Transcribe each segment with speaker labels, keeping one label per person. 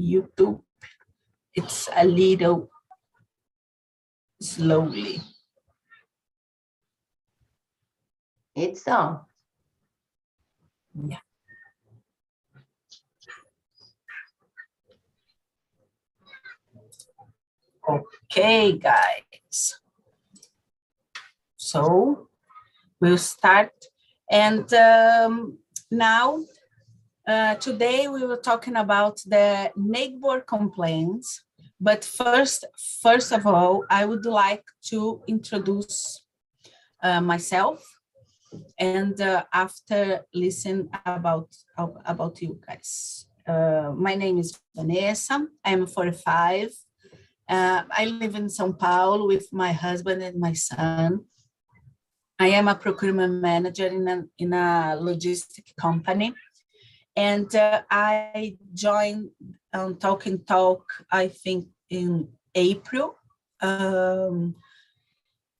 Speaker 1: YouTube. It's a little slowly.
Speaker 2: It's on.
Speaker 1: Yeah. Okay, guys. So we'll start. And now, today we were talking about the neighbor complaints. But first of all, I would like to introduce myself, and after listen about you guys. My name is Vanessa. I'm 45. I live in São Paulo with my husband and my son. I am a procurement manager in a logistic company. And I joined TALK, I think, in April,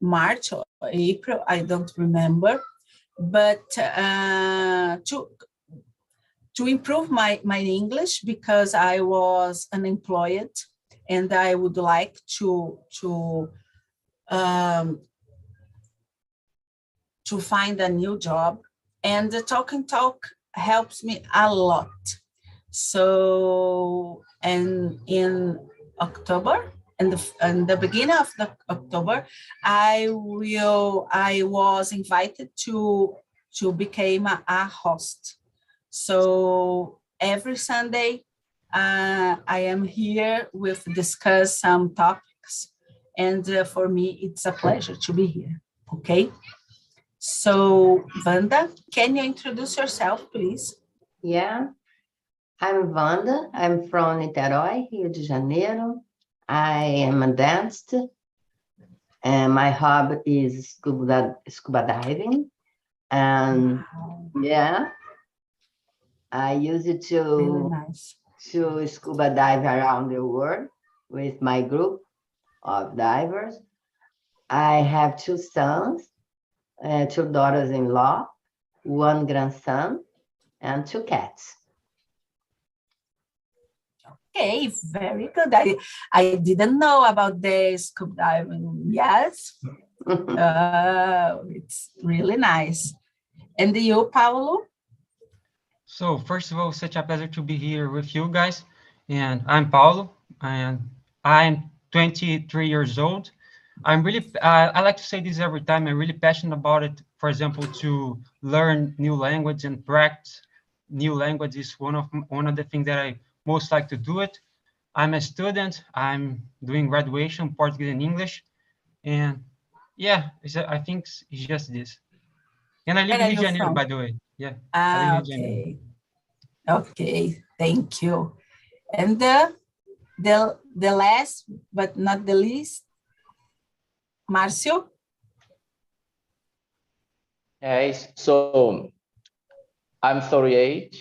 Speaker 1: March or April, I don't remember. But to improve my English, because I was unemployed and I would like to find a new job, and the TALK helps me a lot. So, and in October, in the beginning of October, I was invited to become a host. So every Sunday, I am here with discuss some topics, and for me, it's a pleasure to be here. Okay. So, Wanda, can you introduce yourself, please?
Speaker 2: Yeah, I'm Wanda. I'm from Niterói, Rio de Janeiro. I am a dentist, and my hobby is scuba diving. And yeah, I use it
Speaker 1: Really nice.
Speaker 2: to scuba dive around the world with my group of divers. I have 2 sons, 2 daughters-in-law, 1 grandson, and 2 cats.
Speaker 1: Okay, very good. I didn't know about the scuba diving. Yes, it's really nice. And you, Paulo?
Speaker 3: So first of all, such a pleasure to be here with you guys. And I'm Paulo, and I'm 23 years old. I'm really, I like to say this every time, I'm really passionate about it. For example, to learn new language and practice new language is one of the things that I most like to do it. I'm a student, I'm doing graduation, Portuguese and English. And yeah, I think it's just this. And I live in Rio de Janeiro, by the way. Yeah.
Speaker 1: Okay. Okay, thank you. And the last but not the least, Marcio?
Speaker 4: Yes, so I'm 38,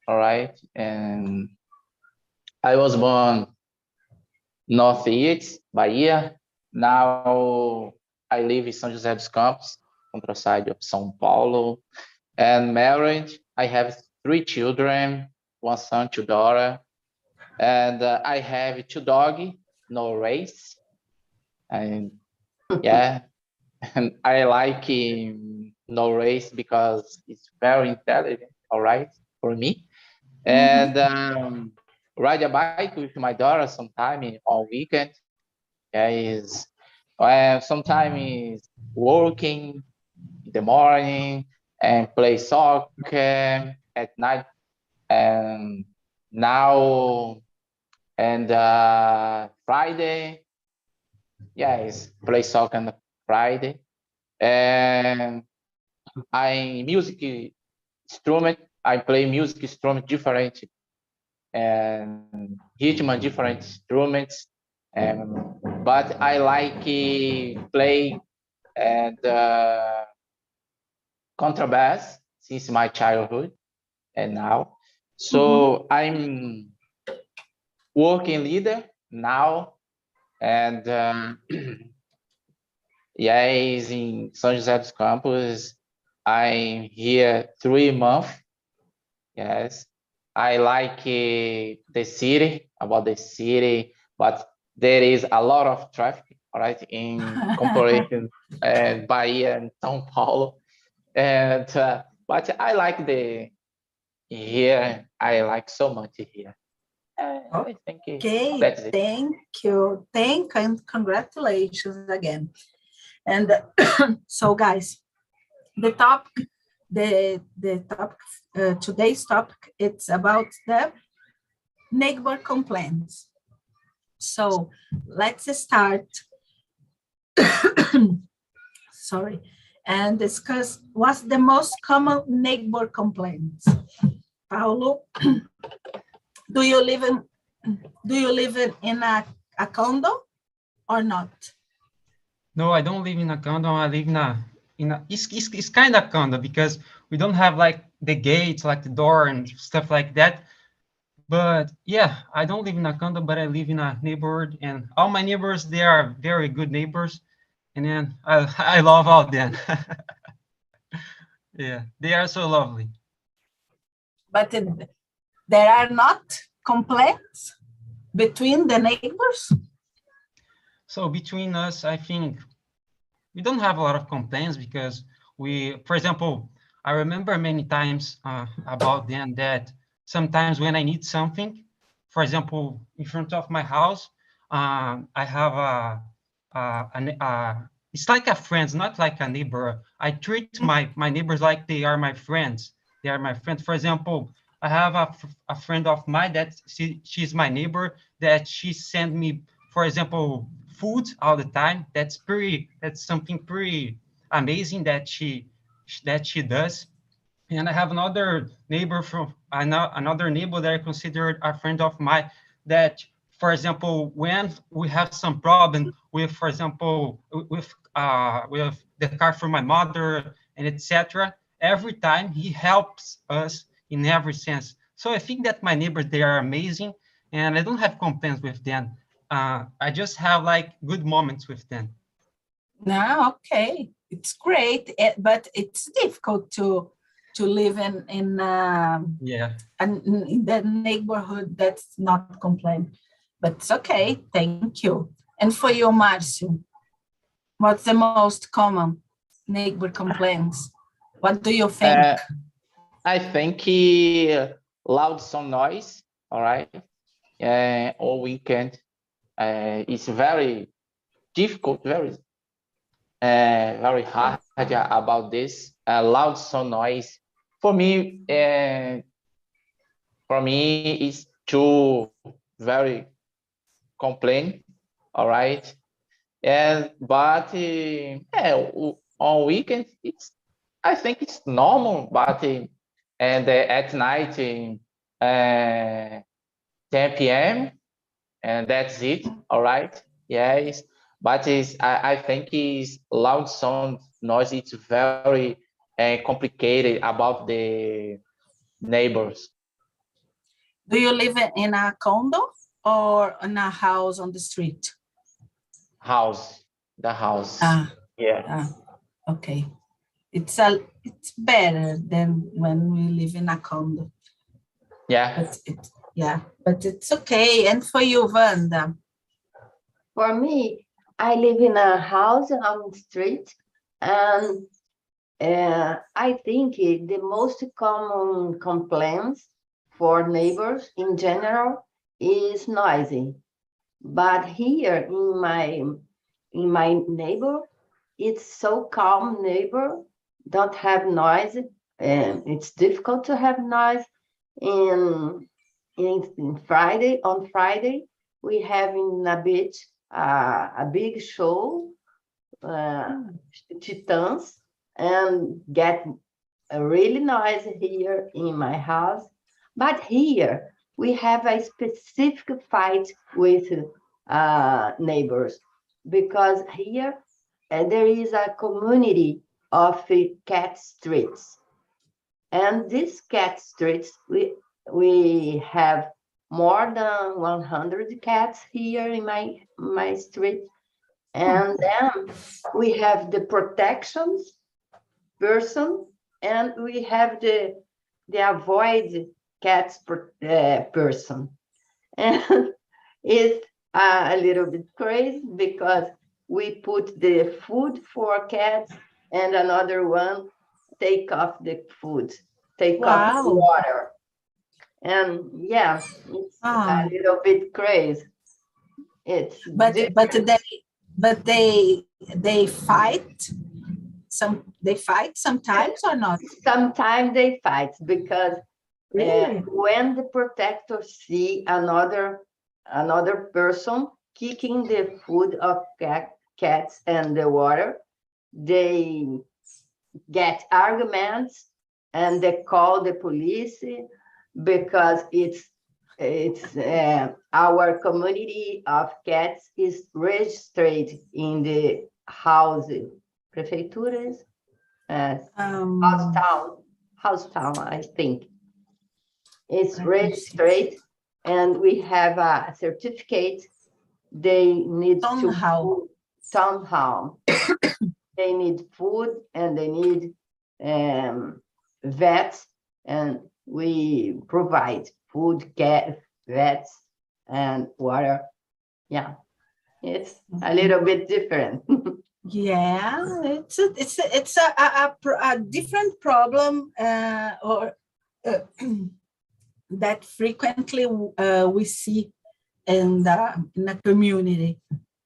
Speaker 4: all right, and I was born Northeast, Bahia. Now I live in São José dos Campos, on the side of São Paulo, and married. I have 3 children, 1 son, 2 daughters, and I have 2 dogs, no race, and yeah, and I like no race because it's very intelligent, all right, for me. And ride a bike with my daughter sometime on weekend. Is sometimes working in the morning and play soccer at night. And now and Friday, yes, play soccer on Friday. And I music instrument. I play music instrument different and rhythm on different instruments. But I like play and contrabass since my childhood and now. So I'm working leader now, and yes, in São José dos Campos, I'm here 3 months. Yes, I like the city, about the city, but there is a lot of traffic, all right, in comparison Bahia and São Paulo. And but I like the here. I like so much here. I think
Speaker 1: Okay,
Speaker 4: that's it.
Speaker 1: thank you. And congratulations again. And so guys, the topic, today's topic, it's about the neighbor complaints. So let's start, sorry, and discuss what's the most common neighbor complaints. Paulo, do you live in a condo or not?
Speaker 3: No, I don't live in a condo. I live it's kind of condo because we don't have like the gates, like the door and stuff like that. But yeah, I don't live in a condo, but I live in a neighborhood, and all my neighbors, they are very good neighbors, and then I love all them. Yeah, they are so lovely.
Speaker 1: But there are not complaints between the neighbors?
Speaker 3: So between us, I think we don't have a lot of complaints because for example, I remember many times about them that sometimes when I need something, for example, in front of my house, I have it's like a friend, not like a neighbor. I treat my neighbors like they are my friends. They are my friends. For example, I have a friend of mine that she's my neighbor that she sent me, for example, food all the time. That's something pretty amazing that she does. And I have another neighbor another neighbor that I consider a friend of mine that, for example, when we have some problem with, for example, with the car for my mother and etc., every time he helps us in every sense. So I think that my neighbors, they are amazing, and I don't have complaints with them. I just have like good moments with them.
Speaker 1: No, okay, it's great, but it's difficult to live in the neighborhood that's not complaint. But it's okay, thank you. And for you, Marcio, what's the most common neighbor complaints? What do you think?
Speaker 4: I think loud sound noise, all right, all weekend. It's very difficult, very hard about this loud sound noise. For me, it's too very complain, all right. But on weekends, I think it's normal. But and at night, 10 p.m. and that's it. All right. Yes. But I think is loud sound noise. It's very complicated about the neighbors.
Speaker 1: Do you live in a condo or in a house on the street?
Speaker 4: The house. Yeah.
Speaker 1: Okay. It's better than when we live in a condo.
Speaker 4: Yeah.
Speaker 1: But it's okay. And for you, Wanda?
Speaker 2: For me, I live in a house on the street, and I think the most common complaints for neighbors in general is noisy. But here in my neighbor, it's so calm neighbor, don't have noise, and it's difficult to have noise. On Friday, we have in a beach a big show, Titans, and get a really noise here in my house. But here we have a specific fight with neighbors, because here there is a community of cat streets. And these cat streets, we have more than 100 cats here in my street. And then we have the protections person, and we have the avoid cats person. And it's a little bit crazy because we put the food for cats and another one take off the food, take off the
Speaker 1: Wow.
Speaker 2: water. And yeah, it's a little bit crazy. It's
Speaker 1: But
Speaker 2: different.
Speaker 1: they fight they fight sometimes or not?
Speaker 2: Sometimes they fight because
Speaker 1: Really?
Speaker 2: when the protectors see another person kicking the food of cats and the water, they get arguments and they call the police because it's our community of cats is registered in the house prefeituras, house town, I think. It's
Speaker 1: Let me see.
Speaker 2: registered and we have a certificate. They need
Speaker 1: Town hall.
Speaker 2: town hall. They need food and they need vets, and we provide food, vets, and water. Yeah, it's a little bit different.
Speaker 1: Yeah, it's a different problem or that frequently we see in the community,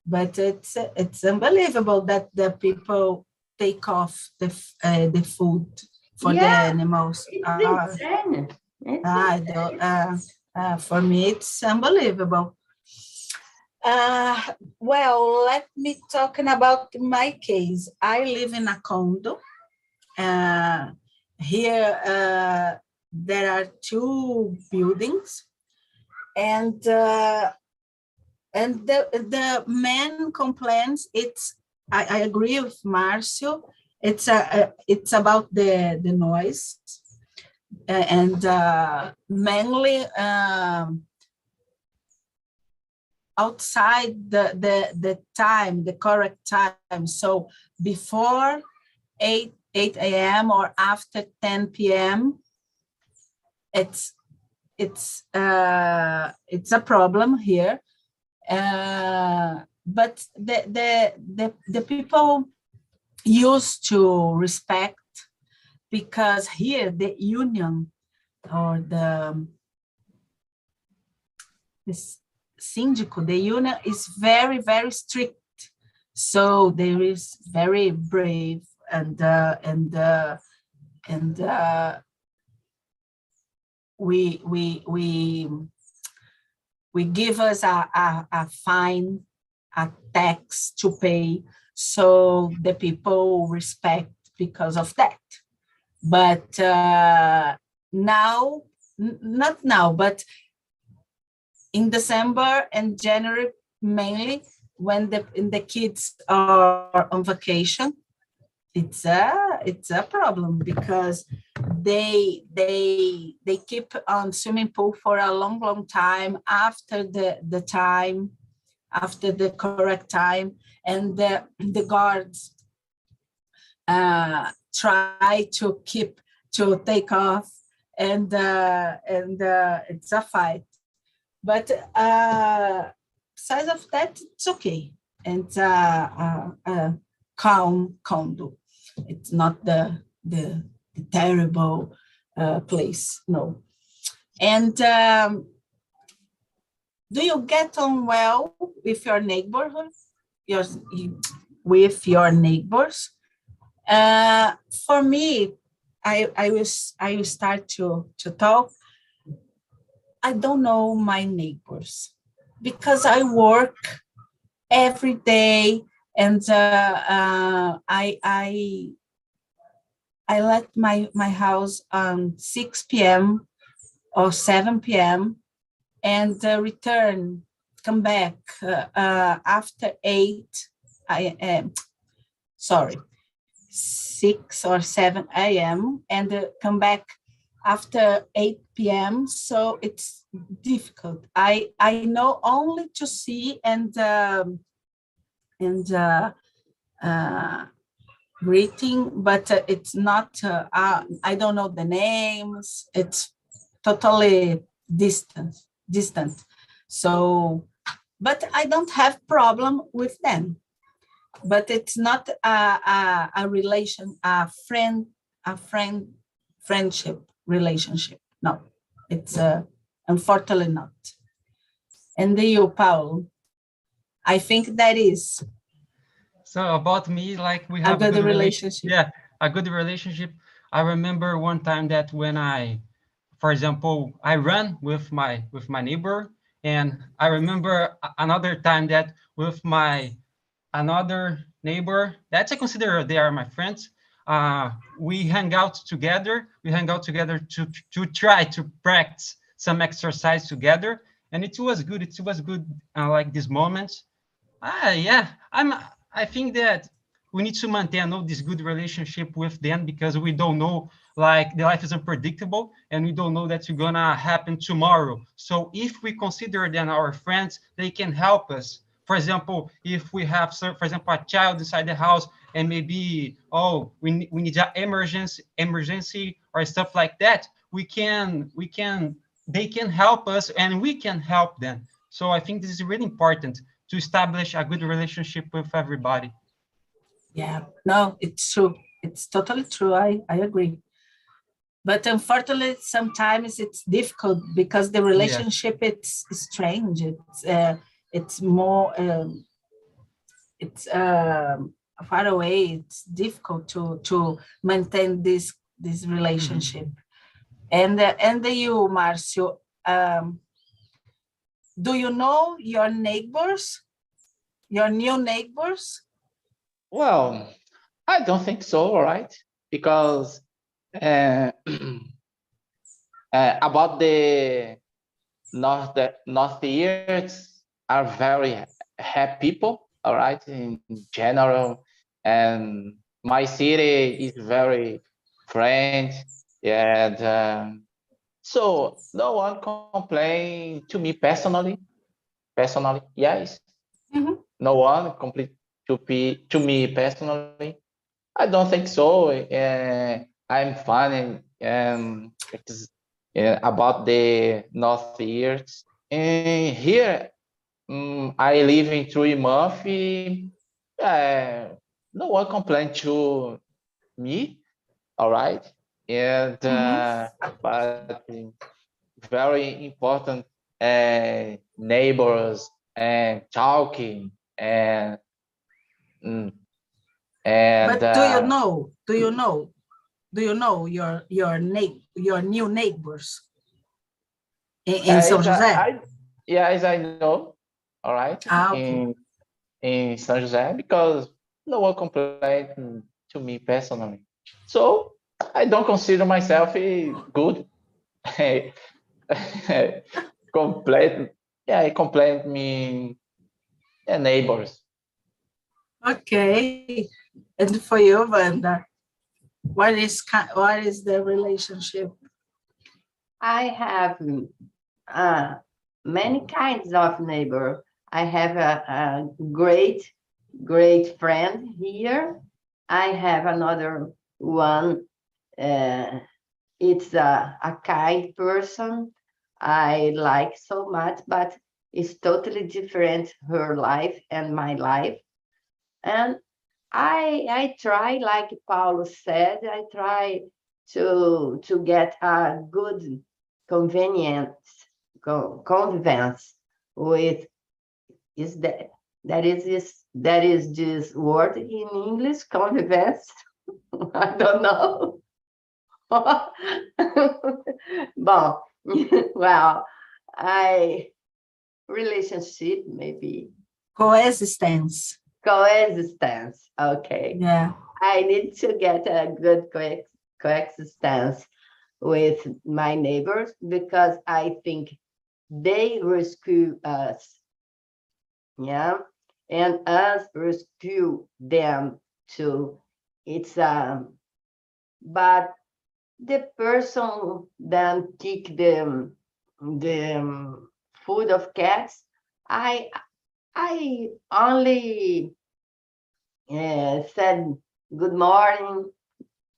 Speaker 1: but it's unbelievable that the people take off the food for the animals.
Speaker 2: It's insane.
Speaker 1: I don't. For me, it's unbelievable. Well, let me talking about my case. I live in a condo. Here, there are 2 buildings, and the main complaints. I agree with Marcio. It's about the noise, and mainly outside the time, the correct time. So before 8 a.m. or after 10 p.m. it's a problem here. But the people used to respect, because here the union or the síndico, the union is very, very strict. So there is very brave and we give us a fine, a tax to pay, so the people respect because of that. But now, not now, but in December and January, mainly when the kids are on vacation, it's a problem because they keep on swimming pool for a long time after the time, after the correct time, and the guards try to take off, and it's a fight. But besides of that, it's okay. And it's a calm condo. It's not the terrible place, no. And do you get on well with your neighborhood, with your neighbors? For me, I will start to talk. I don't know my neighbors because I work every day, and I left my house 6 p.m. or 7 p.m. and come back after 8. 6 or 7 a.m. and come back after 8 p.m. So it's difficult. I know only to see and greeting, but it's not. I don't know the names. It's totally distant. So, but I don't have problem with them. But it's not a relation, friendship relationship. No, it's unfortunately not. And you, Paulo, I think that is
Speaker 3: So about me, like we
Speaker 1: a
Speaker 3: have
Speaker 1: good relationship.
Speaker 3: Yeah, a good relationship. I remember one time that when for example, I ran with my neighbor, and I remember another time that with my another neighbor that I consider they are my friends. We hang out together. We hang out together to try to practice some exercise together, and it was good. It was good, like these moments. Yeah, I think that we need to maintain this good relationship with them, because we don't know, like, the life is unpredictable and we don't know that's gonna happen tomorrow. So if we consider them our friends, they can help us. For example, if we have, for example, a child inside the house, and maybe, oh, we need an emergency or stuff like that, they can help us and we can help them. So I think this is really important to establish a good relationship with everybody.
Speaker 1: Yeah, no, it's true. It's totally true. I agree. But unfortunately, sometimes it's difficult because the relationship it's strange. It's more it's far away. It's difficult to maintain this relationship. And you, Marcio, do you know your neighbors, your new neighbors?
Speaker 4: Well, I don't think so, right? Because about the Northeast are very happy people, all right, in general, and my city is very friend, and so no one complain to me personally. Personally, yes, no one complain to me personally. I don't think so. I'm fine about the Northeast. And here, I live in 3 months. No one complained to me, all right? And but very important neighbors and talking and mm, and
Speaker 1: But do you know your new neighbors in São José?
Speaker 4: yes, I know, all right,
Speaker 1: Okay.
Speaker 4: in San Jose, because no one complained to me personally. So I don't consider myself good. Complain, yeah, complain me neighbors.
Speaker 1: Okay. And for you, Wanda, what is the relationship?
Speaker 2: I have many kinds of neighbor. I have a great friend here. I have another one. It's a kind person I like so much, but it's totally different, her life and my life. And I try, like Paulo said, I try to get a good convenience convenience with that is this word in English, convenience. I don't know. Bon, well, relationship maybe
Speaker 1: Coexistence.
Speaker 2: coexistence. Okay,
Speaker 1: Yeah.
Speaker 2: I need to get a good coexistence with my neighbors because I think they rescue us, yeah, and us rescue them too. It's but the person then take the food of cats. I only said good morning,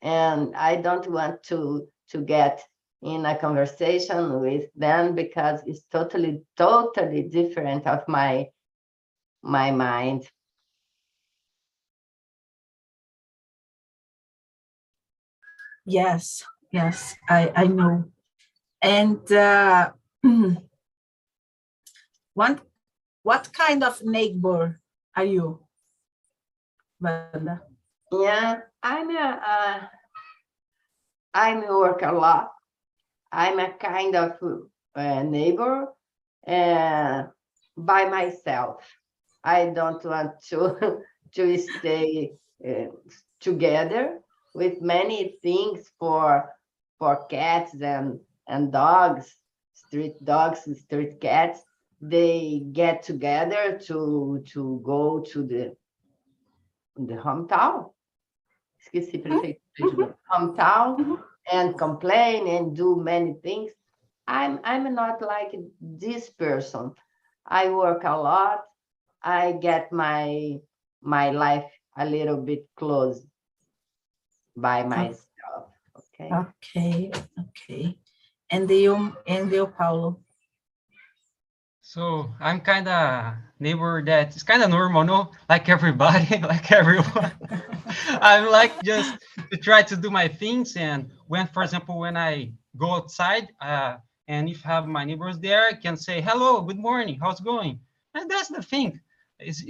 Speaker 2: and I don't want to get in a conversation with them because it's totally different of my mind.
Speaker 1: Yes, yes, I know. And what kind of neighbor are you, Wanda?
Speaker 2: Yeah, I work a lot. I'm a kind of neighbor by myself. I don't want to to stay together with many things for cats and dogs, street dogs, street cats. They get together to go to the hometown. Esqueci prefeitura. Hometown and complain and do many things. I'm not like this person. I work a lot. I get my life a little bit close by myself. Okay.
Speaker 1: Okay. And you, Paulo?
Speaker 3: So I'm kind of neighbor that is kind of normal, no? Like everybody, like everyone. I'm like just to try to do my things. And when, for example, when I go outside, and if I have my neighbors there, I can say, hello, good morning, how's it going? And that's the thing. It's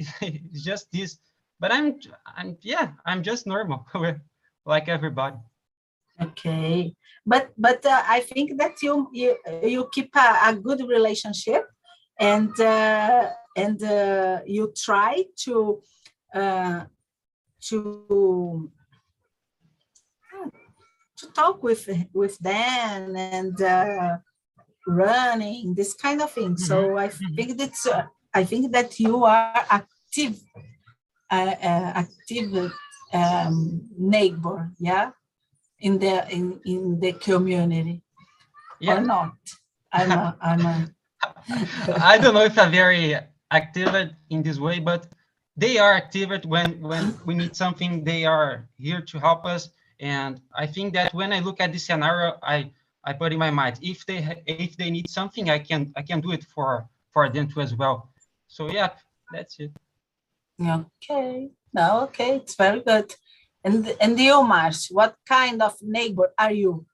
Speaker 3: just this. But I'm just normal, like everybody.
Speaker 1: Okay, but I think that you keep a good relationship, and you try uh, to talk with them and running this kind of thing. So I think that you are active neighbor, yeah, in the community,
Speaker 3: Yeah.
Speaker 1: or not. I'm a
Speaker 3: I don't know if I'm very active in this way, but they are active when we need something. They are here to help us, and I think that when I look at this scenario, I put in my mind if they need something, I can do it for them too as well. So yeah, that's it.
Speaker 1: okay. No, okay, it's very good. And you, Mars, what kind of neighbor are you?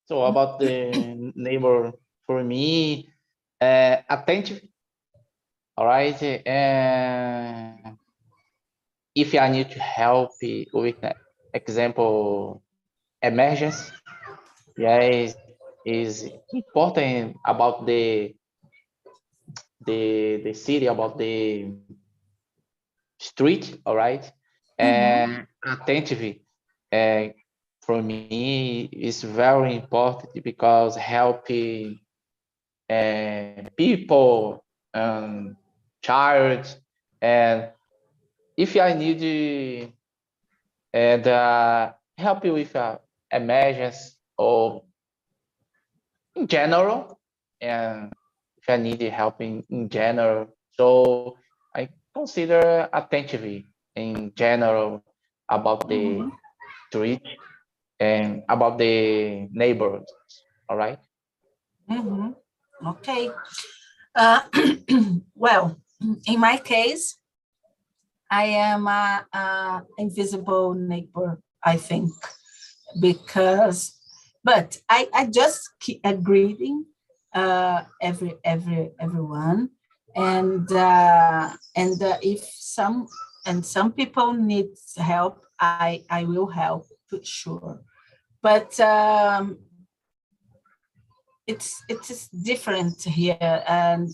Speaker 4: So about the neighbor, for me, attentive, all right? And if I need to help with, example, emergency, yes, is important about the city, about the street, all right? And attentive, for me, is very important because helping people, child, and if I need and help you with emergency or in general, and if I need help in general, so I consider attentive in general about the street and about the neighborhoods. All right.
Speaker 1: Okay. Well, in my case, I am a invisible neighbor, I think, but I just keep greeting everyone, and if some people need help, I will help for sure. But it's different here, and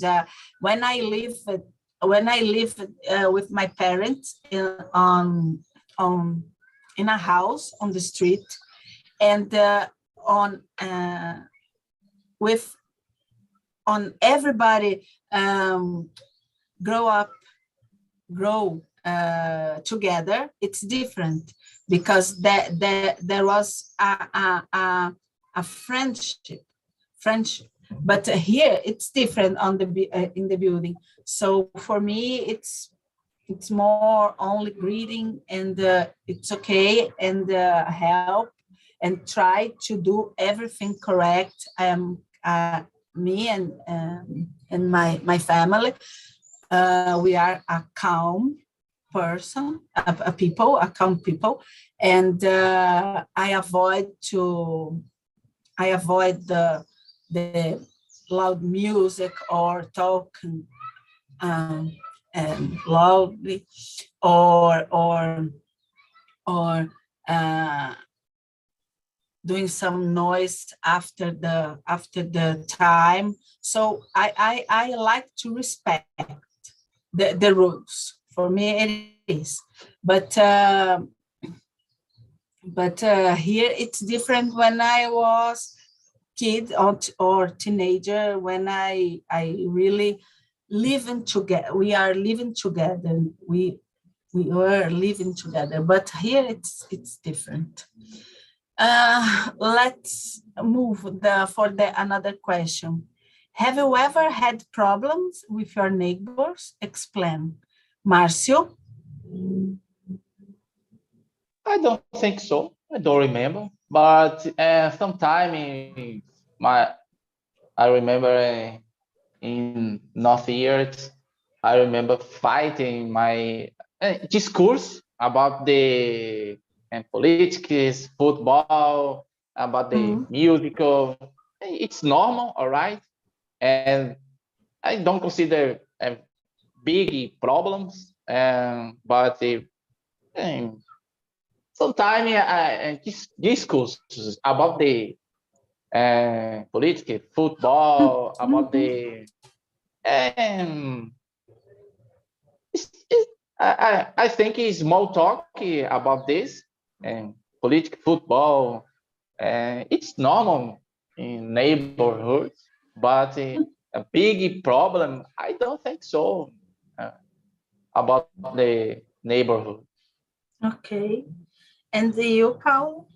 Speaker 1: when I live with my parents on in a house on the street, and on with on everybody grow together, it's different because there was a friendship. But here it's different on in the building. So for me, it's more only greeting, and it's okay, and help, and try to do everything correct. I am me and my family. We are a calm person, a calm people, and I avoid the loud music or talking and loudly or doing some noise after the time. So I like to respect the rules. For me, it is, but here it's different. When I was kid or teenager, when I really living together, we were living together. But here it's different. Let's move for another question. Have you ever had problems with your neighbors? Explain. Marcio?
Speaker 4: I don't think so. I don't remember. But sometime I remember in North Years, I remember fighting my discourse about the politics, football, about the musical. It's normal, all right? And I don't consider big problems, but sometimes I discuss about the politics, football, about the I think it's small talk about this and political football. It's normal in neighborhoods, but a big problem, I don't think so about the neighborhood.
Speaker 1: Okay. And you, Paulo?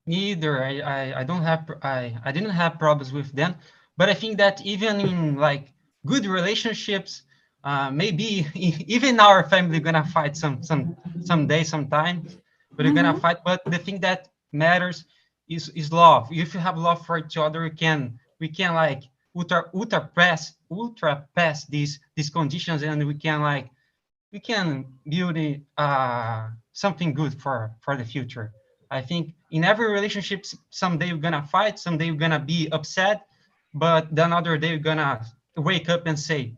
Speaker 3: Neither. I don't have I didn't have problems with them, but I think that even in like good relationships, maybe even our family gonna fight someday, sometimes, but we're gonna fight. But the thing that matters is love. If you have love for each other, we can like ultra pass these conditions, and we can build something good for the future. I think in every relationship, someday we're gonna fight, someday we're gonna be upset, but the another day we're gonna wake up and say,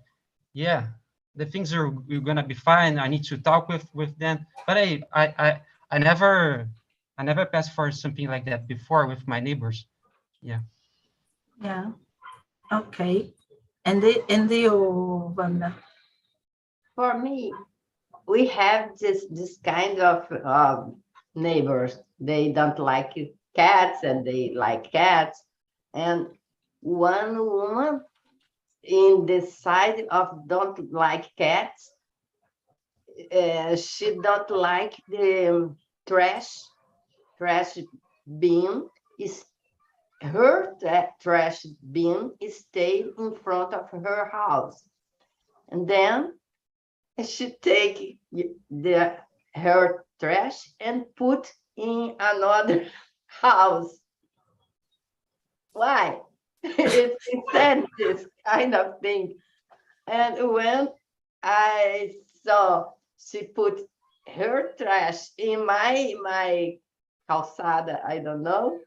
Speaker 3: yeah, the things are gonna be fine. I need to talk with them. But I never passed for something like that before with my neighbors. Yeah.
Speaker 1: Yeah. Okay. And you, Wanda?
Speaker 2: For me, we have this kind of neighbors. They don't like cats and they like cats. And one woman in the side of don't like cats, she don't like the trash bin. Is her trash bin stayed in front of her house, and then she take her trash and put in another house. Why? It's insane, this kind of thing. And when I saw she put her trash in my calçada, I don't know.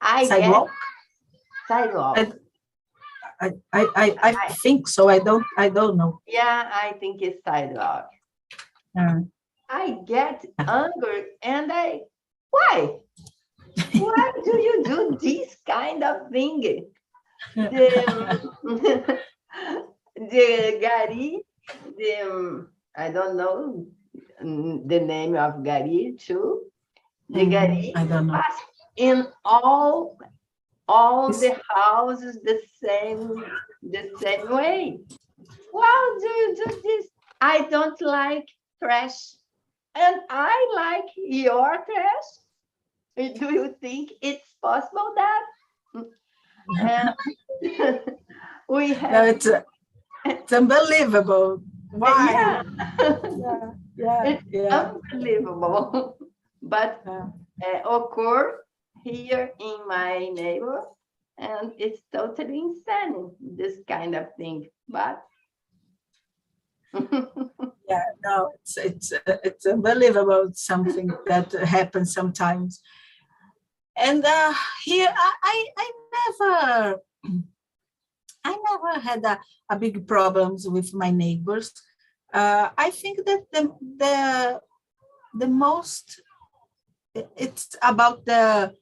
Speaker 1: Sidewalk?
Speaker 2: Sidewalk.
Speaker 1: I think so. I don't know.
Speaker 2: Yeah, I think it's sidewalk. I get angry and why? Why do you do this kind of thing? The Gary, I don't know the name of Gary too. The Gary
Speaker 1: I don't know.
Speaker 2: pass in all the houses the same way. Why do you do this? I don't like trash, and I like your trash. Do you think it's possible that?
Speaker 1: We have. No, it's unbelievable. Why?
Speaker 2: Yeah.
Speaker 1: Yeah,
Speaker 2: It's
Speaker 1: yeah.
Speaker 2: unbelievable, but occur here in my neighbor, and it's totally insane, this kind of thing. But
Speaker 1: Yeah, no, it's unbelievable something that happens sometimes. And here I never I never had a big problems with my neighbors. I think that the most it's about the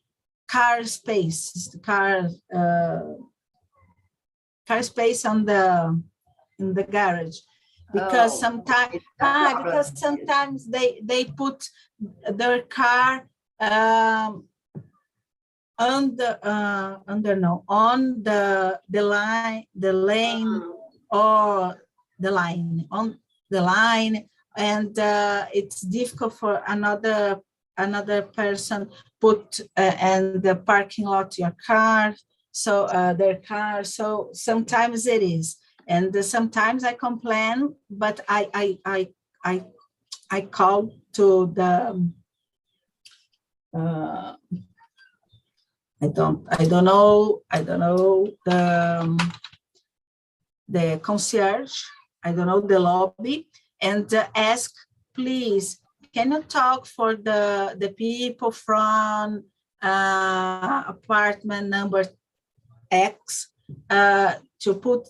Speaker 1: car space, the car space on the in the garage, because
Speaker 2: oh,
Speaker 1: sometimes
Speaker 2: it's a problem.
Speaker 1: because sometimes they put their car under no on the lane or the line on the line, and it's difficult for another person put in the parking lot your car, so their car, so sometimes it is, and sometimes I complain, but I call to the uh, I don't know the concierge, I don't know the lobby, and ask, please, can you talk for the people from apartment number X to put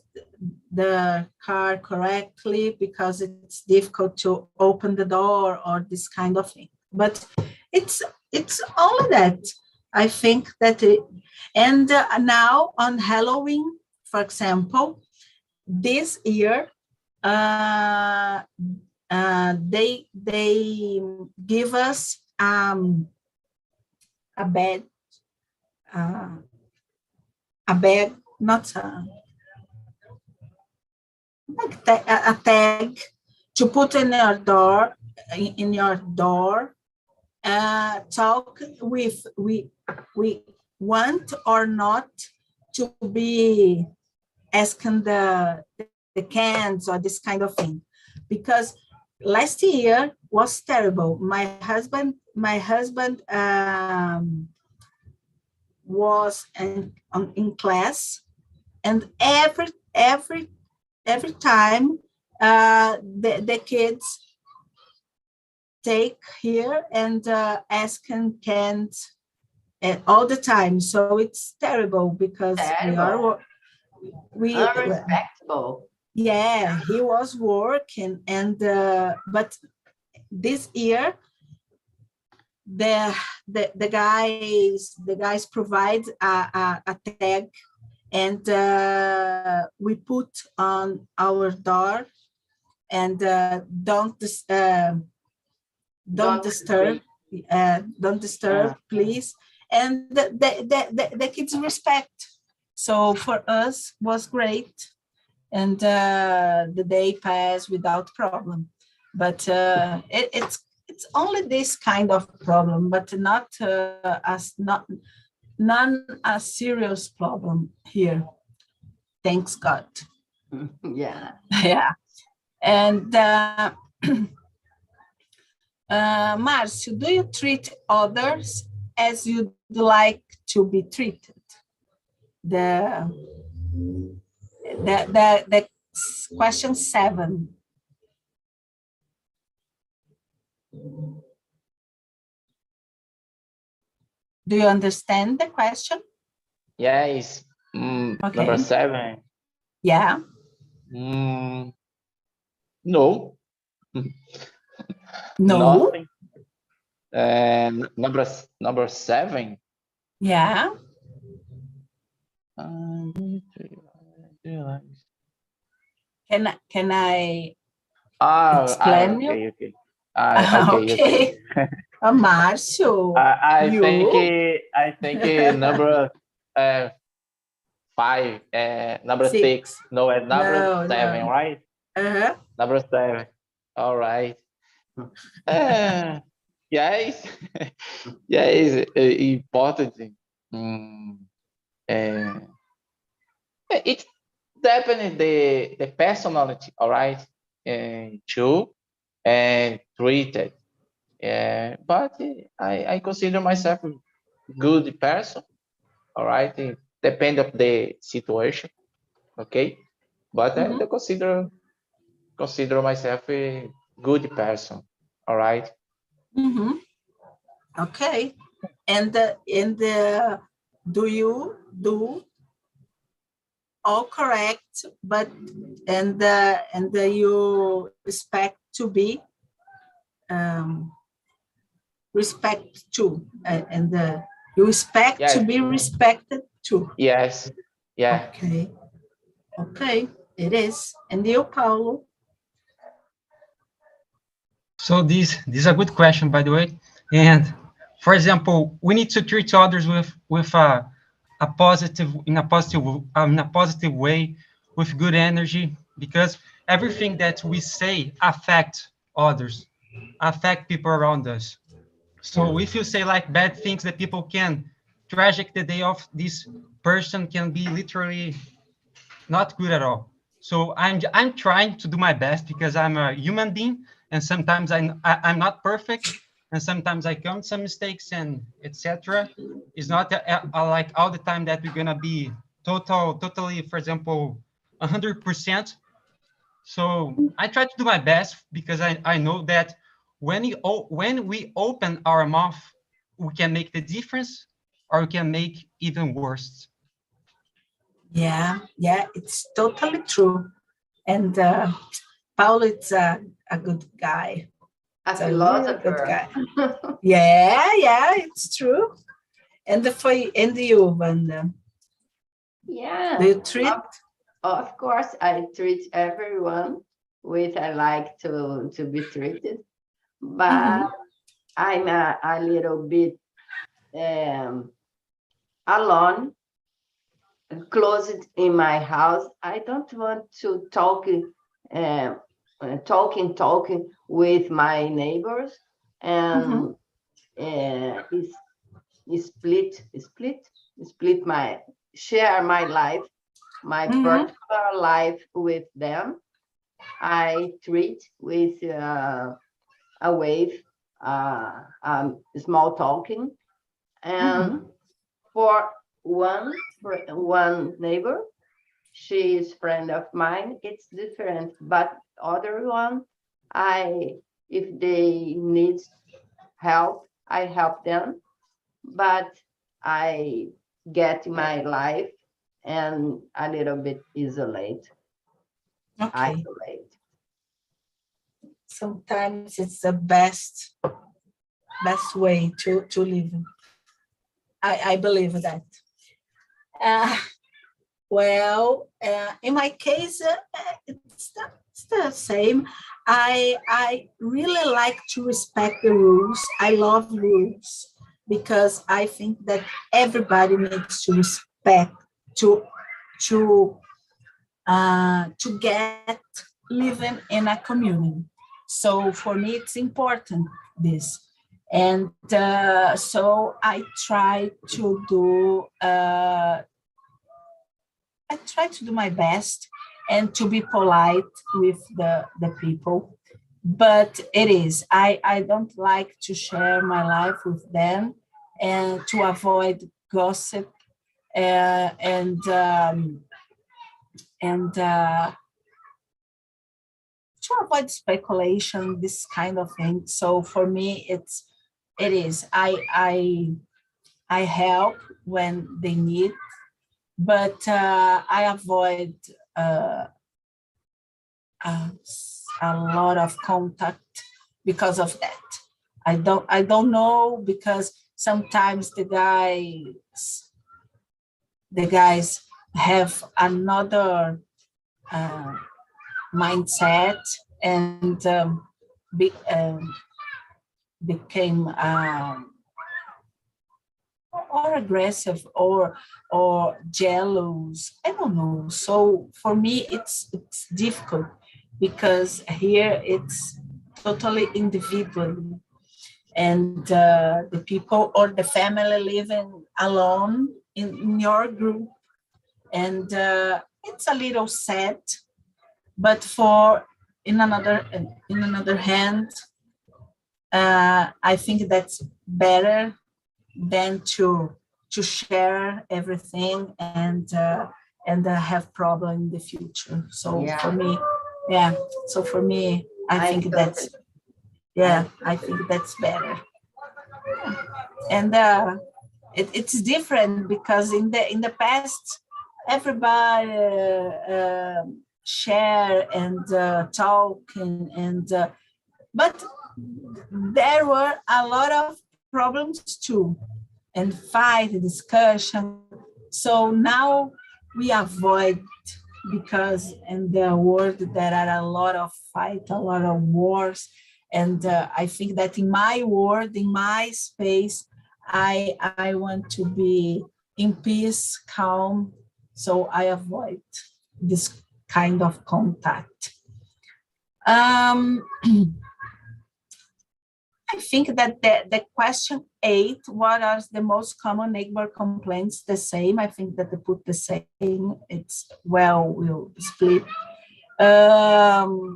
Speaker 1: the car correctly, because it's difficult to open the door or this kind of thing. But it's only that. I think that and now on Halloween, for example, this year they give us a bed, uh, a bag, not a tag to put in your door, talk with we want or not to be asking the cans or this kind of thing, because last year was terrible. My husband was in class, and every time the kids take here and asking cans all the time. So it's terrible because
Speaker 2: Terrible.
Speaker 1: we
Speaker 2: Unrespectable.
Speaker 1: yeah, he was working, and but this year the guys provide a tag, and we put on our door, and don't disturb, please. And the kids respect. So for us was great, and the day passed without problem. But it's only this kind of problem, but not none a serious problem here. Thanks God.
Speaker 2: Yeah.
Speaker 1: Yeah. And Marcio, do you treat others as you'd like to be treated? The question 7. Do you understand the question?
Speaker 4: Yes.
Speaker 1: Okay.
Speaker 4: Number 7.
Speaker 1: Yeah.
Speaker 4: No.
Speaker 1: No.
Speaker 4: Nothing. And number 7.
Speaker 1: Yeah. Can I explain you?
Speaker 4: Okay. Okay.
Speaker 1: Márcio,
Speaker 4: I
Speaker 1: you?
Speaker 4: think number 5, number 6. No, number 7,
Speaker 1: No.
Speaker 4: right?
Speaker 1: Uh-huh.
Speaker 4: Number 7. All right. Yes, yes, important. It's definitely the personality, all right, too, and treated. But I consider myself a good person. All right, it depend of the situation. Okay, but I do consider myself a good person. All right.
Speaker 1: Okay. And do you do all correct, but and you expect to be respect too, and you expect
Speaker 4: Yes.
Speaker 1: to be respected too.
Speaker 4: Yes. Yeah.
Speaker 1: Okay. Okay, it is. And you, Paulo?
Speaker 3: So this is a good question, by the way. And for example, we need to treat others with a positive way, with good energy, because everything that we say affects others, affect people around us. So if you say like bad things, that people can tragic the day of this person can be literally not good at all. So I'm trying to do my best, because I'm a human being, and sometimes I'm not perfect, and sometimes I commit some mistakes and etc. It's not like all the time that we're gonna be totally, for example, 100%. So I try to do my best, because I know that when we open our mouth, we can make the difference, or we can make even worse.
Speaker 1: Yeah, it's totally true. And Paulo is a good guy.
Speaker 2: A
Speaker 1: It's a really good
Speaker 2: philosopher.
Speaker 1: guy. Yeah, it's true. And you, Wanda?
Speaker 2: Yeah.
Speaker 1: Do you treat?
Speaker 2: Of course, I treat everyone with I like to be treated, but I'm a little bit alone, closed in my house. I don't want to talking with my neighbors, and split my share my life, my particular life with them. I treat with a wave, small talking, and for one neighbor, she is friend of mine. It's different, but other one, if they need help, I help them, but I get my life and a little bit isolate.
Speaker 1: Sometimes it's the best way to live. I believe that. In my case, it's the same. I really like to respect the rules. I love rules, because I think that everybody needs to respect to get living in a community. So for me, it's important this. And so I try to do my best and to be polite with the people. But I don't like to share my life with them, and to avoid gossip and to avoid speculation, this kind of thing. So for me, it is. I help when they need, but I avoid a lot of contact because of that. I don't know, because sometimes the guys have another mindset, and became or aggressive or jealous. I don't know. So for me, it's difficult, because here it's totally individual, and the people or the family living alone in your group, and it's a little sad. But in another hand, I think that's better than to share everything and have problem in the future. So for me, I think that's better. And it's different because in the past, everybody share and talk but there were a lot of problems too, and fight, discussion. So now we avoid, because in the world there are a lot of fight, a lot of wars, and I think that in my world, in my space, I want to be in peace, calm, so I avoid this kind of contact. I think that the question 8, what are the most common neighbor complaints? The same. I think that they put the same. It's we'll split.
Speaker 2: Number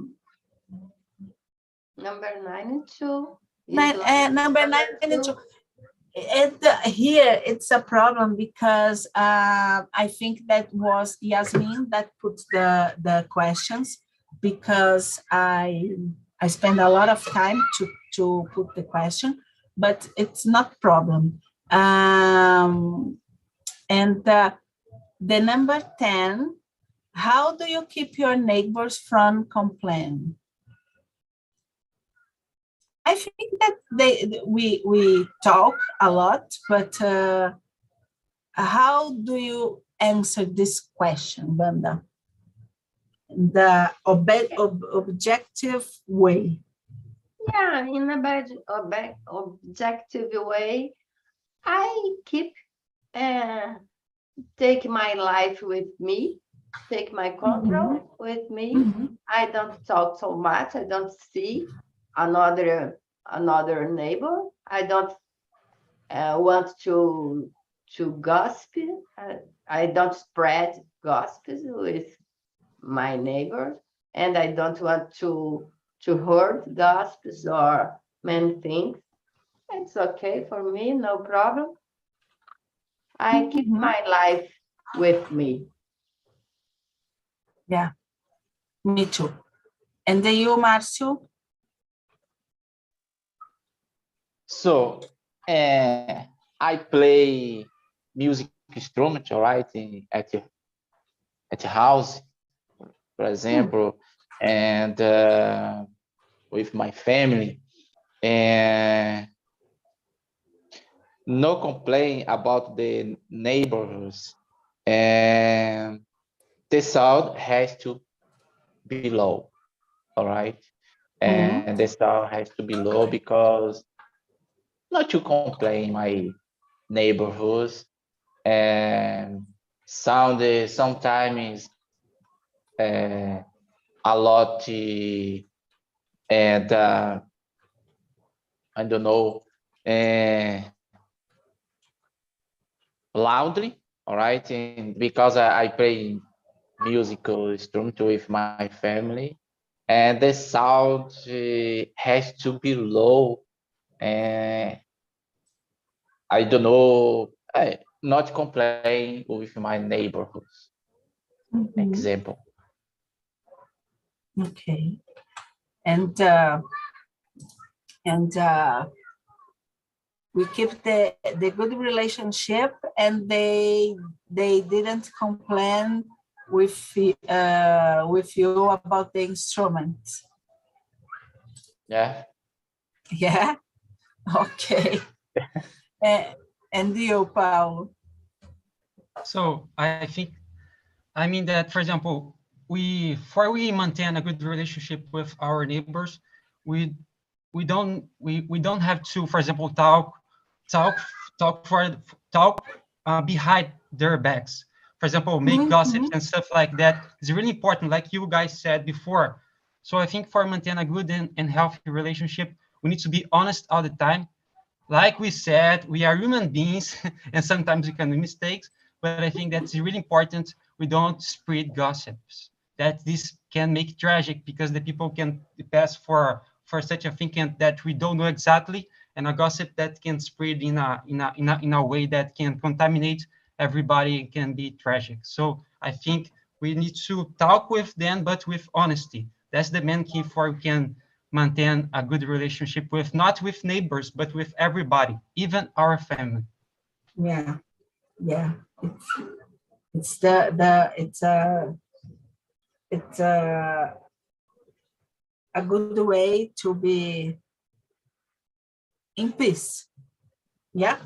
Speaker 2: 9 and 2.
Speaker 1: Number 9 and 2. Here it's a problem because I think that was Yasmin that put the questions, because I spend a lot of time to put the question, but it's not problem. And the number 10, how do you keep your neighbors from complaining? I think that we talk a lot, but how do you answer this question, Wanda? The objective way.
Speaker 2: Yeah, in a objective way, I keep take my life with me, take my control with me. I don't talk so much. I don't see another neighbor. I don't want to gossip. I don't spread gossips with my neighbors, and I don't want to hurt gossips or many things. It's okay for me, no problem. I keep my life with me.
Speaker 1: Yeah, me too. And then you, Marcio?
Speaker 4: So I play music instrument, all right, at the house, for example, and with my family, and no complaint about the neighbors, and the sound has to be low, all right, and the sound has to be low because not to complain my neighborhoods, and sound sometimes a lot, and I don't know, loudly, all right, and because I play musical instrument with my family, and the sound has to be low, and I don't know, not complain with my neighborhoods. Example.
Speaker 1: Okay. And we keep the good relationship, and they didn't complain with you about the instruments.
Speaker 4: Yeah.
Speaker 1: Yeah. Okay. And you, Paulo?
Speaker 3: So I mean that, for example, we maintain a good relationship with our neighbors, we don't have to, for example, talk behind their backs. For example, make gossips and stuff like that. It's really important, like you guys said before. So I think for maintain a good and healthy relationship, we need to be honest all the time. Like we said, we are human beings, and sometimes we can make mistakes. But I think that's really important. We don't spread gossips. That this can make tragic, because the people can pass for for such a thing that we don't know exactly, and a gossip that can spread in a way that can contaminate everybody and can be tragic. So I think we need to talk with them, but with honesty. That's the main key for we can maintain a good relationship with, not with neighbors, but with everybody, even our family.
Speaker 1: Yeah, yeah. It's the it's a good way to be in peace. Yeah,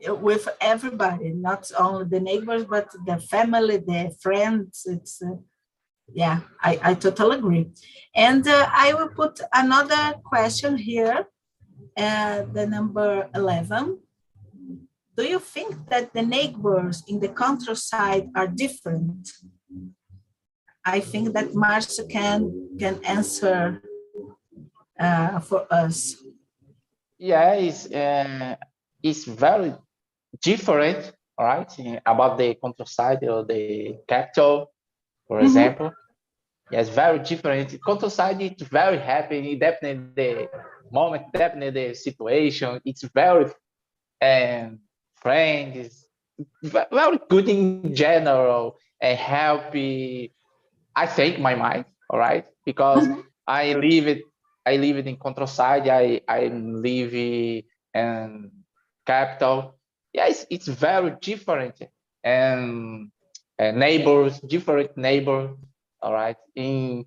Speaker 1: with everybody, not only the neighbors, but the family, the friends. It's yeah, I totally agree. And I will put another question here, the number 11. Do you think that the neighbors in the countryside are different? I think that Marcia can answer for us.
Speaker 4: Yeah, it's very different, right? About the countryside or the capital, for example. Yeah, it's very different. Countryside, it's very happy. Definitely the moment, definitely the situation. It's very friends, very good in general and happy. I think my mind, all right, because I live it. I live it in countryside. I live in capital. Yeah, it's very different and neighbors, different neighbors. All right, in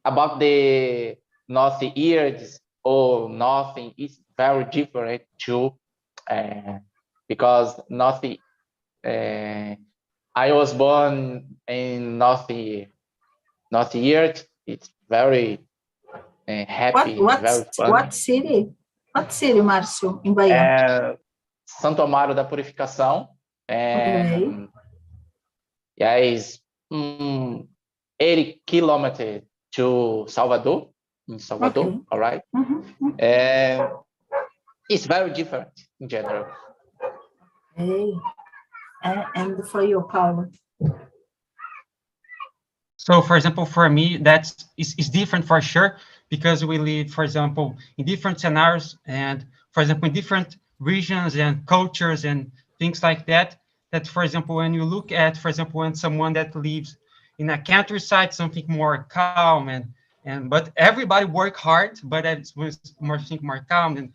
Speaker 4: about the north years or nothing, it's very different too, because nothing. I was born in North East. It's very
Speaker 1: What
Speaker 4: happy,
Speaker 1: what
Speaker 4: very
Speaker 1: what
Speaker 4: fun.
Speaker 1: city? What city, Márcio, in Bahia?
Speaker 4: Santo Amaro da Purificação,
Speaker 1: Okay.
Speaker 4: and yeah, it's 80 kilometers to Salvador, in Salvador,
Speaker 1: Okay.
Speaker 4: all right?
Speaker 1: Mhm.
Speaker 4: And it's very different in general.
Speaker 1: Okay. And for you, Paulo?
Speaker 3: So, for example, for me, is different for sure, because we live, for example, in different scenarios and, for example, in different regions and cultures and things like that. That, for example, when you look at, for example, when someone that lives in a countryside, something more calm and but everybody work hard, but it's more calm and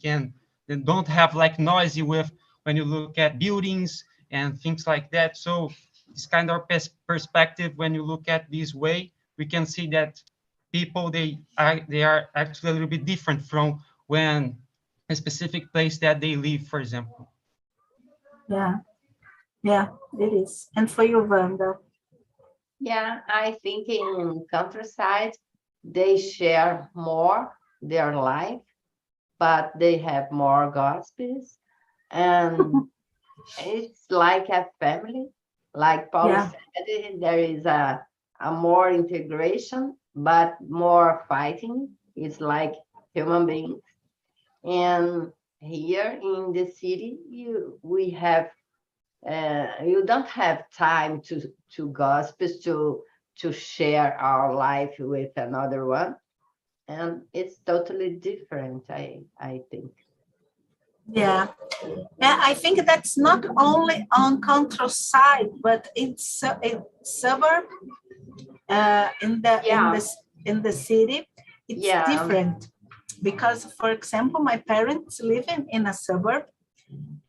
Speaker 3: don't have like noisy with when you look at buildings and things like that. So this kind of perspective, when you look at this way, we can see that people they are actually a little bit different from when a specific place that they live, for example.
Speaker 1: Yeah, yeah, it is. And for you, Wanda?
Speaker 2: Yeah, I think in countryside, they share more their life, but they have more gossips. And it's like a family. Like Paul
Speaker 1: Yeah,
Speaker 2: said, there is a more integration, but more fighting. It's like human beings. And here in the city, you don't have time to gossip, to share our life with another one, and it's totally different. I think.
Speaker 1: yeah. And I think that's not only on countryside, but in suburb, in the
Speaker 2: Yeah,
Speaker 1: in the city, it's
Speaker 2: yeah,
Speaker 1: different. Because, for example, my parents live in a suburb,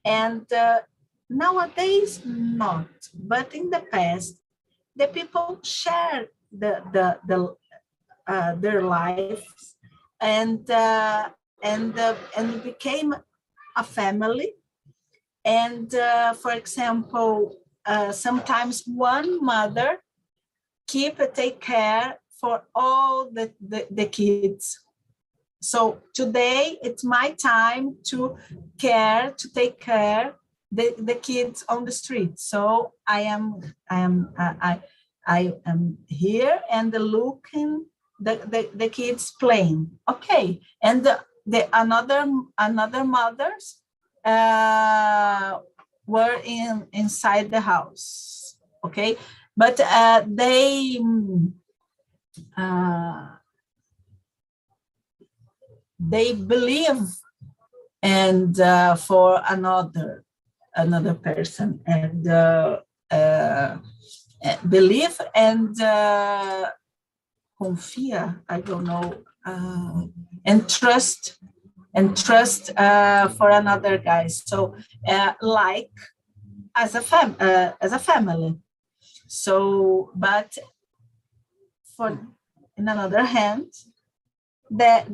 Speaker 1: and nowadays not. But in the past, the people share their lives, and became a family. And for example, sometimes one mother take care for all the kids. So today it's my time to take care the kids on the street. So I am here and looking the kids playing. Okay, and the another mothers were inside the house. Okay, but they uh, they believe and for another person, and believe and confia, I don't know, and trust for another guy. So like as a family. So, but in another hand, there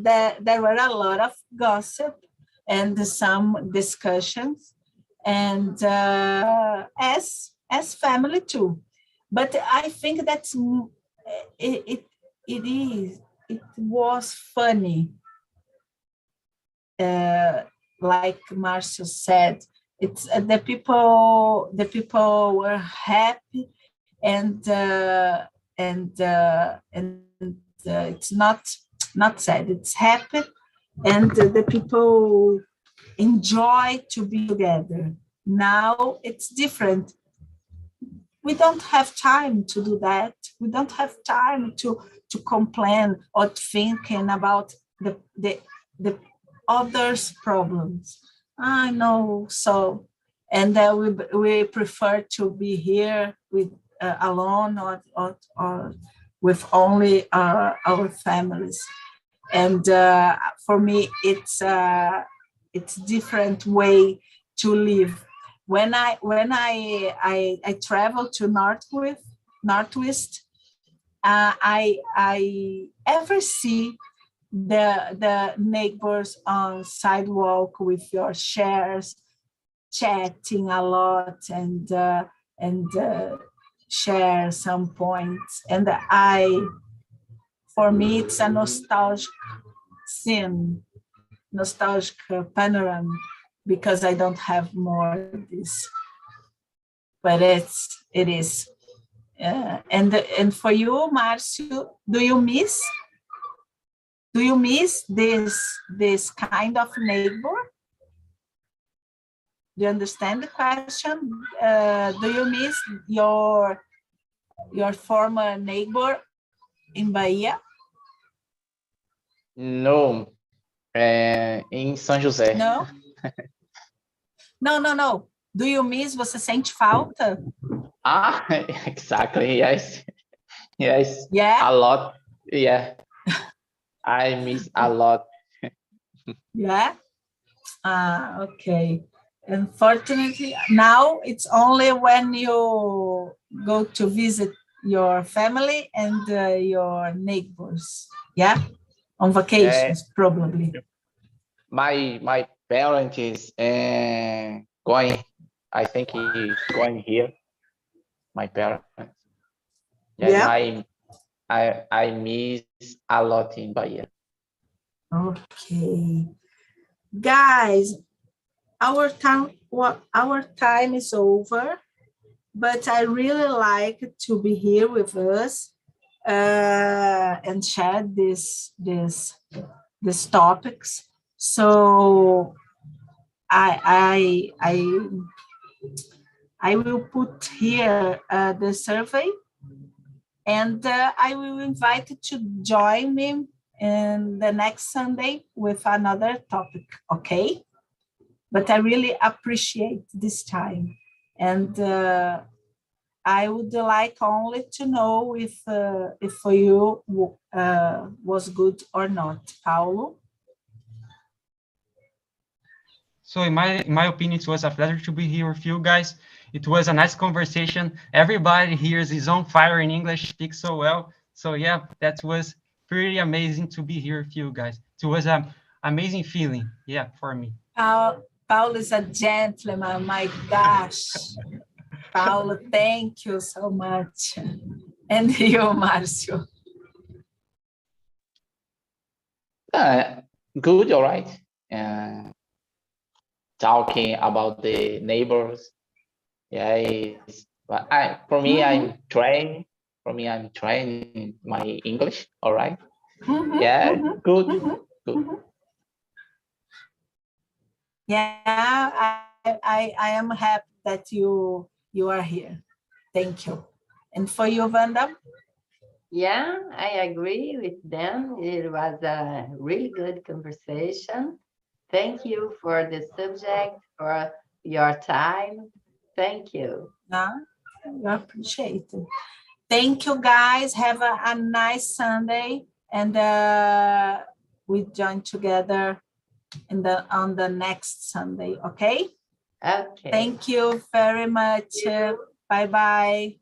Speaker 1: were a lot of gossip and some discussions, and as family too. But I think that's it was funny. Like Marcio said, it's the people were happy, and it's not sad, it's happy, and the people enjoy to be together. Now it's different. We don't have time to do that. We don't have time to complain or thinking about the others' problems. I know. So, and we prefer to be here with alone or with only our families. And for me, it's different way to live. When I travel to Northwest, I ever see the neighbors on sidewalk with your shares, chatting a lot and share some points. And for me, it's a nostalgic scene, nostalgic panorama, because I don't have more of this. But it is. And for you, Marcio, do you miss this kind of neighbor? Do you understand the question? Do you miss your former neighbor in Bahia?
Speaker 4: No, em São José.
Speaker 1: No? No. Do you miss? Você sente falta?
Speaker 4: Exactly. Yes. Yes.
Speaker 1: Yeah?
Speaker 4: A lot. Yeah. I miss a lot.
Speaker 1: Yeah? Okay. Unfortunately, now it's only when you go to visit your family and your neighbors. Yeah? On vacations, probably.
Speaker 4: My parent is going. I think he's going here. My parents. Yes,
Speaker 1: Yeah.
Speaker 4: I miss a lot in Bahia.
Speaker 1: Okay. Guys, our time is over, but I really like to be here with us and share these topics. So I will put here the survey, and I will invite you to join me in the next Sunday with another topic, okay? But I really appreciate this time. And I would like only to know if for you was good or not. Paulo?
Speaker 3: So in my opinion, it was a pleasure to be here with you guys. It was a nice conversation. Everybody here is on fire in English, speaks so well. So yeah, that was pretty amazing to be here with you guys. It was an amazing feeling, yeah, for me.
Speaker 1: Paulo is a gentleman, my gosh. Paulo, thank you so much. And you, Marcio?
Speaker 4: Good, all right. Talking about the neighbors. Yeah, but I'm trying. For me, I'm trying my English. All right. Yeah, good. Good.
Speaker 1: Yeah, I am happy that you are here. Thank you. And for you, Wanda?
Speaker 2: Yeah, I agree with them. It was a really good conversation. Thank you for the subject, for your time. Thank you.
Speaker 1: I appreciate it. Thank you, guys. Have a nice Sunday, and we join together on the next Sunday. Okay.
Speaker 2: Okay.
Speaker 1: Thank you very much. Bye bye.